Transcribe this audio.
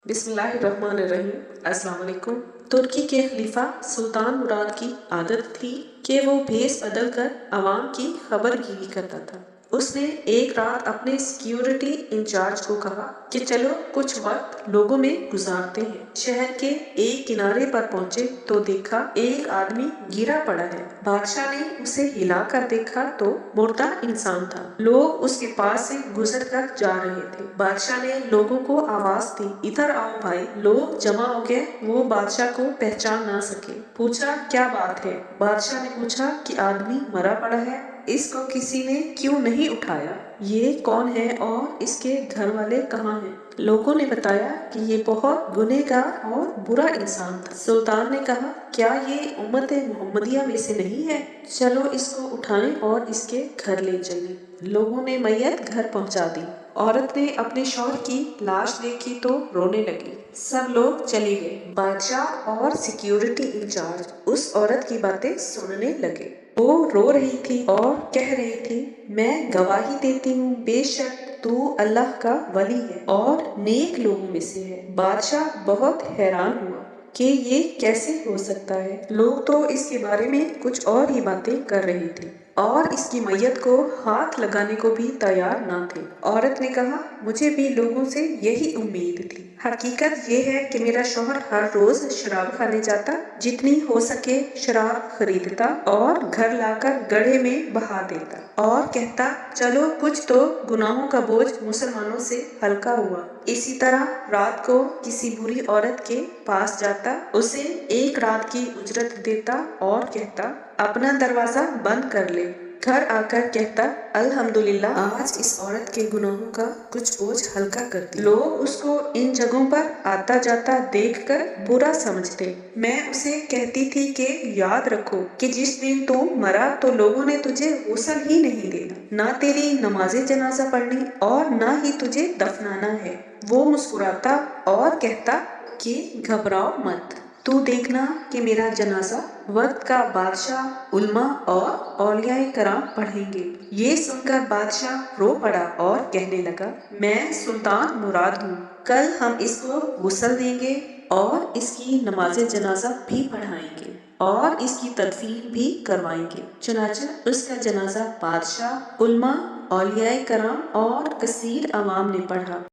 बिस्मिल्लाहिर्रहमानिर्रहीम। अस्सलाम वालेकुम। तुर्की के खलीफा सुल्तान मुराद की आदत थी कि वो भेस बदल कर आवाम की खबरगिरी करता था। उसने एक रात अपने सिक्योरिटी इंचार्ज को कहा कि चलो कुछ वक्त लोगों में गुजारते हैं। शहर के एक किनारे पर पहुंचे तो देखा एक आदमी गिरा पड़ा है। बादशाह ने उसे हिला कर देखा तो मुर्दा इंसान था। लोग उसके पास से गुजर कर जा रहे थे। बादशाह ने लोगों को आवाज दी, इधर आओ भाई। लोग जमा हो गए। वो बादशाह को पहचान ना सके। पूछा क्या बात है। बादशाह ने पूछा कि आदमी मरा पड़ा है, इसको किसी ने क्यों नहीं उठाया? ये कौन है और इसके घर वाले कहाँ हैं? लोगों ने बताया कि ये बहुत गुनहगार और बुरा इंसान था। सुल्तान ने कहा क्या ये उम्मत मोहम्मदिया में से नहीं है? चलो इसको उठाएं और इसके घर ले चलें। लोगों ने मैयत घर पहुंचा दी। औरत ने अपने शौहर की लाश देखी तो रोने लगी। सब लोग चले गए। बादशाह और सिक्योरिटी इंचार्ज उस औरत की बातें सुनने लगे। वो रो रही थी और कह रही थी, मैं गवाही देती हूँ बेशक तू अल्लाह का वली है और नेक लोगों में से है। बादशाह बहुत हैरान हुआ कि ये कैसे हो सकता है। लोग तो इसके बारे में कुछ और ही बातें कर रहे थे और इसकी मैयत को हाथ लगाने को भी तैयार ना थे। औरत ने कहा मुझे भी लोगों से यही उम्मीद थी। हकीकत ये है कि मेरा शौहर हर रोज शराब खाने जाता, जितनी हो सके शराब खरीदता और घर लाकर गड्ढे में बहा देता और कहता चलो कुछ तो गुनाहों का बोझ मुसलमानों से हल्का हुआ। इसी तरह रात को किसी बुरी औरत के पास जाता, उसे एक रात की उजरत देता और कहता अपना दरवाजा बंद कर ले। घर आकर कहता अल्हम्दुलिल्लाह आज इस औरत के गुनाहों का कुछ बोझ हल्का कर दिया। लोग उसको इन जगहों पर आता जाता देखकर बुरा समझते। मैं उसे कहती थी कि याद रखो कि जिस दिन तू मरा तो लोगों ने तुझे गुस्ल ही नहीं देना, ना तेरी नमाज़े जनाजा पढ़नी और ना ही तुझे दफनाना है। वो मुस्कुराता और कहता कि घबराओ मत, तू देखना कि मेरा जनाजा वक्त का बादशाह, उल्मा और औलियाए कराम पढ़ेंगे। ये सुनकर बादशाह रो पड़ा और कहने लगा मैं सुल्तान मुराद हूँ, कल हम इसको गुस्ल देंगे और इसकी नमाज जनाजा भी पढ़ाएंगे और इसकी तदफीन भी करवाएंगे। चुनांचे उसका जनाजा बादशाह, उल्मा, औलियाए कराम और कसीर अवाम ने पढ़ा।